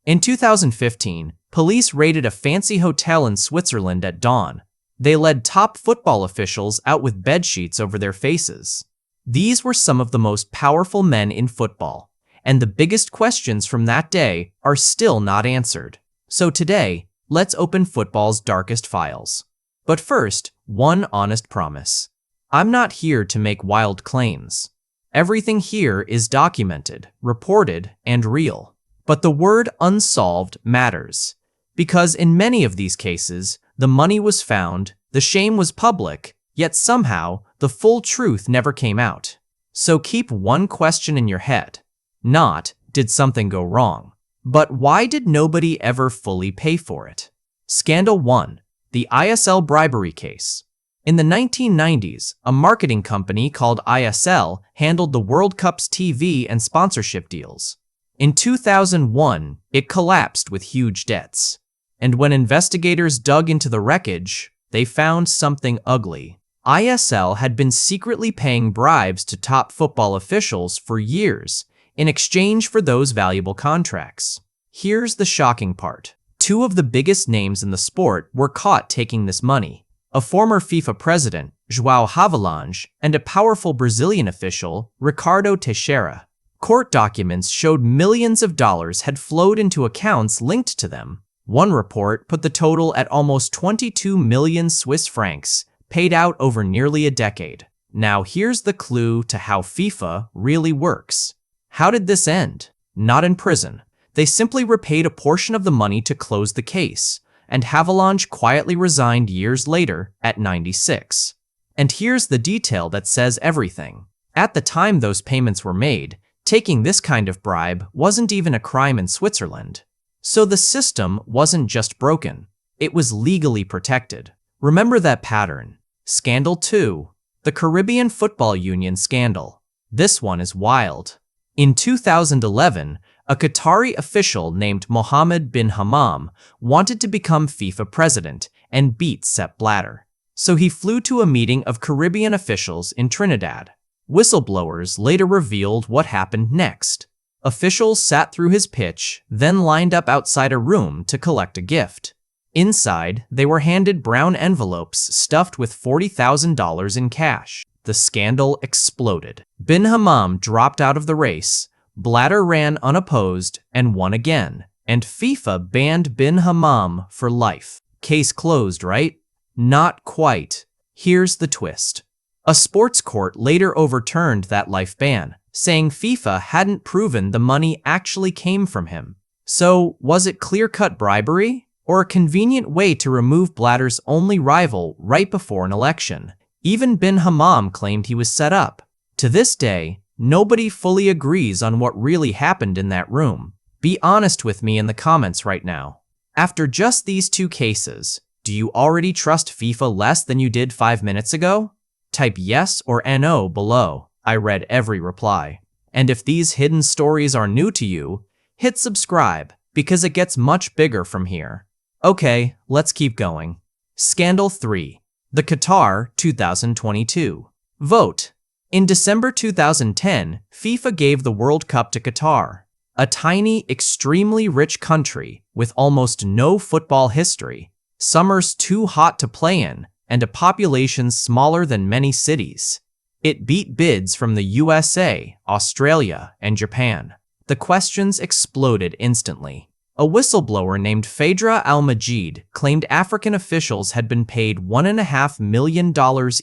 In 2015, police raided a fancy hotel in Switzerland at dawn. They led top football officials out with bedsheets over their faces. These were some of the most powerful men in football, and the biggest questions from that day are still not answered. So today, let's open football's darkest files. But first, one honest promise. I'm not here to make wild claims. Everything here is documented, reported, and real. But the word unsolved matters, because in many of these cases, the money was found, the shame was public, yet somehow the full truth never came out. So keep one question in your head. Not, did something go wrong? But why did nobody ever fully pay for it? Scandal 1. The ISL bribery case. In the 1990s, a marketing company called ISL handled the World Cup's TV and sponsorship deals. In 2001, it collapsed with huge debts. And when investigators dug into the wreckage, they found something ugly. ISL had been secretly paying bribes to top football officials for years in exchange for those valuable contracts. Here's the shocking part. Two of the biggest names in the sport were caught taking this money. A former FIFA president, João Havelange, and a powerful Brazilian official, Ricardo Teixeira. Court documents showed millions of dollars had flowed into accounts linked to them. One report put the total at almost 22 million Swiss francs, paid out over nearly a decade. Now here's the clue to how FIFA really works. How did this end? Not in prison. They simply repaid a portion of the money to close the case, and Havelange quietly resigned years later at 96. And here's the detail that says everything. At the time those payments were made, taking this kind of bribe wasn't even a crime in Switzerland. So the system wasn't just broken, it was legally protected. Remember that pattern. Scandal 2. The Caribbean Football Union scandal. This one is wild. In 2011, a Qatari official named Mohammed bin Hammam wanted to become FIFA president and beat Sepp Blatter. So he flew to a meeting of Caribbean officials in Trinidad. Whistleblowers later revealed what happened next. Officials sat through his pitch, then lined up outside a room to collect a gift. Inside, they were handed brown envelopes stuffed with $40,000 in cash. The scandal exploded. Bin Hammam dropped out of the race, Blatter ran unopposed and won again, and FIFA banned Bin Hammam for life. Case closed, right? Not quite. Here's the twist. A sports court later overturned that life ban, saying FIFA hadn't proven the money actually came from him. So, was it clear-cut bribery? Or a convenient way to remove Blatter's only rival right before an election? Even Bin Hammam claimed he was set up. To this day, nobody fully agrees on what really happened in that room. Be honest with me in the comments right now. After just these two cases, do you already trust FIFA less than you did 5 minutes ago? Type yes or no below. I read every reply. And if these hidden stories are new to you, hit subscribe, because it gets much bigger from here. Okay, let's keep going. Scandal 3. The Qatar 2022 vote. In December 2010, FIFA gave the World Cup to Qatar, a tiny, extremely rich country with almost no football history, summers too hot to play in, and a population smaller than many cities. It beat bids from the USA, Australia, and Japan. The questions exploded instantly. A whistleblower named Phaedra Al-Majid claimed African officials had been paid $1.5 million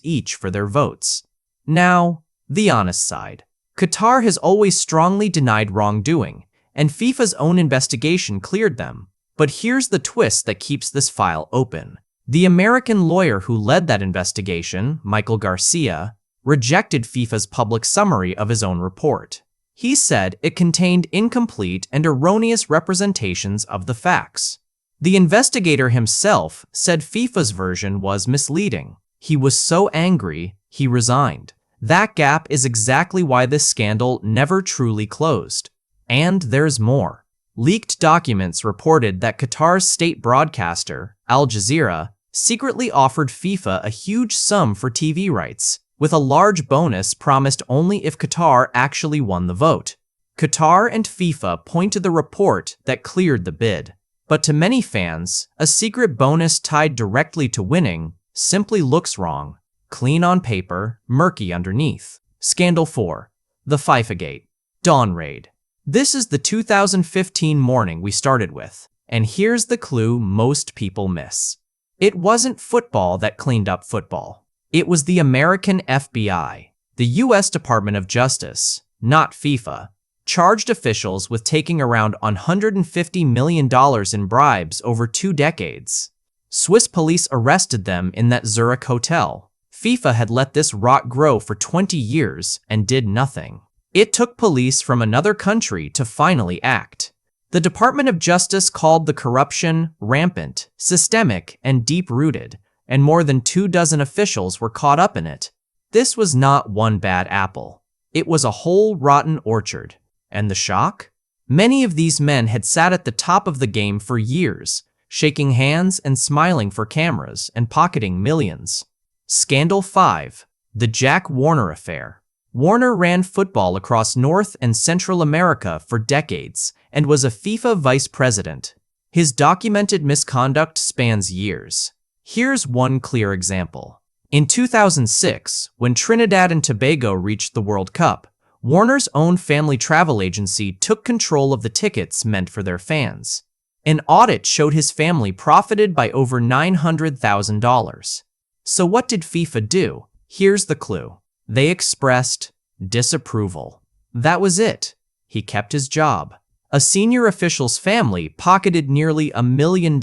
each for their votes. Now, the honest side. Qatar has always strongly denied wrongdoing, and FIFA's own investigation cleared them. But here's the twist that keeps this file open. The American lawyer who led that investigation, Michael Garcia, rejected FIFA's public summary of his own report. He said it contained incomplete and erroneous representations of the facts. The investigator himself said FIFA's version was misleading. He was so angry, he resigned. That gap is exactly why this scandal never truly closed. And there's more. Leaked documents reported that Qatar's state broadcaster, Al Jazeera, secretly offered FIFA a huge sum for TV rights, with a large bonus promised only if Qatar actually won the vote. Qatar and FIFA point to the report that cleared the bid. But to many fans, a secret bonus tied directly to winning simply looks wrong. Clean on paper, murky underneath. Scandal 4. The FIFAgate. Dawn Raid. This is the 2015 morning we started with, and here's the clue most people miss. It wasn't football that cleaned up football. It was the American FBI, the US Department of Justice, not FIFA, charged officials with taking around $150 million in bribes over 2 decades. Swiss police arrested them in that Zurich hotel. FIFA had let this rot grow for 20 years and did nothing. It took police from another country to finally act. The Department of Justice called the corruption rampant, systemic, and deep-rooted, and more than 24 officials were caught up in it. This was not one bad apple. It was a whole rotten orchard. And the shock? Many of these men had sat at the top of the game for years, shaking hands and smiling for cameras and pocketing millions. Scandal 5. The Jack Warner Affair. Warner ran football across North and Central America for decades and was a FIFA vice president. His documented misconduct spans years. Here's one clear example. In 2006, when Trinidad and Tobago reached the World Cup, Warner's own family travel agency took control of the tickets meant for their fans. An audit showed his family profited by over $900,000. So what did FIFA do? Here's the clue. They expressed disapproval. That was it. He kept his job. A senior official's family pocketed nearly $1 million,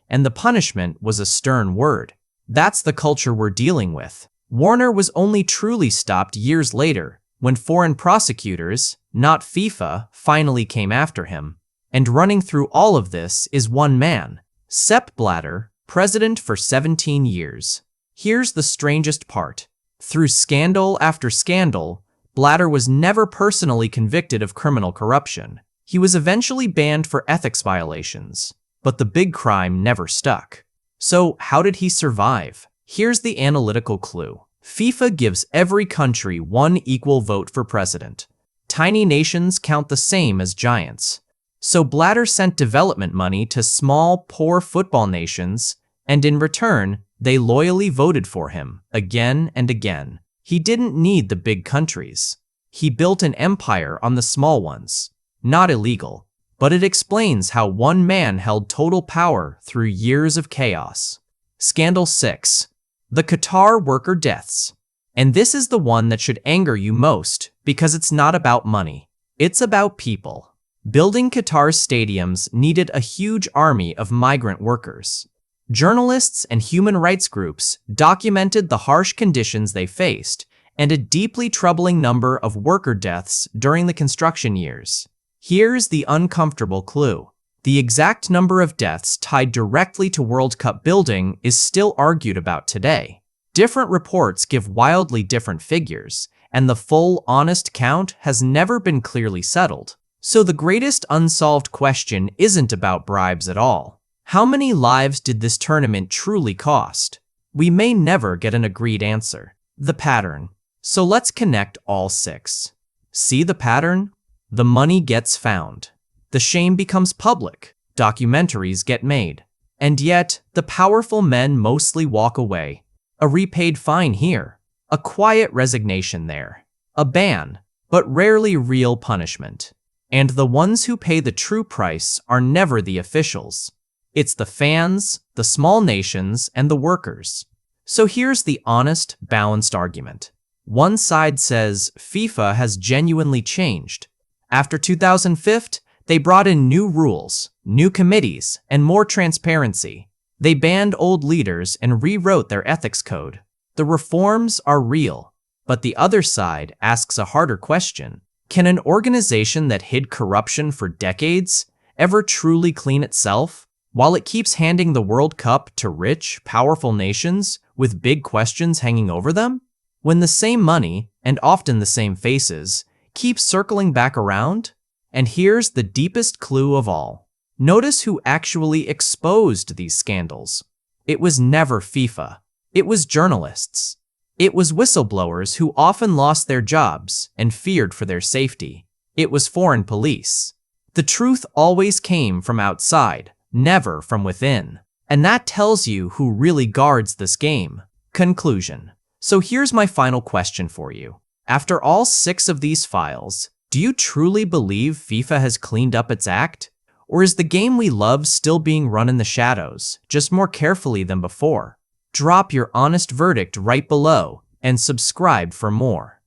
and the punishment was a stern word. That's the culture we're dealing with. Warner was only truly stopped years later, when foreign prosecutors, not FIFA, finally came after him. And running through all of this is one man, Sepp Blatter, president for 17 years. Here's the strangest part. Through scandal after scandal, Blatter was never personally convicted of criminal corruption. He was eventually banned for ethics violations, but the big crime never stuck. So how did he survive? Here's the analytical clue. FIFA gives every country one equal vote for president. Tiny nations count the same as giants. So Blatter sent development money to small, poor football nations, and in return, they loyally voted for him, again and again. He didn't need the big countries. He built an empire on the small ones. Not illegal, but it explains how one man held total power through years of chaos. Scandal 6. The Qatar worker deaths. And this is the one that should anger you most, because it's not about money. It's about people. Building Qatar's stadiums needed a huge army of migrant workers. Journalists and human rights groups documented the harsh conditions they faced and a deeply troubling number of worker deaths during the construction years. Here's the uncomfortable clue. The exact number of deaths tied directly to World Cup building is still argued about today. Different reports give wildly different figures, and the full, honest count has never been clearly settled. So the greatest unsolved question isn't about bribes at all. How many lives did this tournament truly cost? We may never get an agreed answer. The pattern. So let's connect all 6. See the pattern? The money gets found. The shame becomes public. Documentaries get made. And yet, the powerful men mostly walk away. A repaid fine here. A quiet resignation there. A ban, but rarely real punishment. And the ones who pay the true price are never the officials. It's the fans, the small nations, and the workers. So here's the honest, balanced argument. One side says FIFA has genuinely changed. After 2005, they brought in new rules, new committees, and more transparency. They banned old leaders and rewrote their ethics code. The reforms are real, but the other side asks a harder question. Can an organization that hid corruption for decades ever truly clean itself, while it keeps handing the World Cup to rich, powerful nations with big questions hanging over them? When the same money, and often the same faces, keep circling back around? And here's the deepest clue of all. Notice who actually exposed these scandals. It was never FIFA. It was journalists. It was whistleblowers who often lost their jobs and feared for their safety. It was foreign police. The truth always came from outside, never from within. And that tells you who really guards this game. Conclusion. So here's my final question for you. After all 6 of these files, do you truly believe FIFA has cleaned up its act? Or is the game we love still being run in the shadows, just more carefully than before? Drop your honest verdict right below and subscribe for more.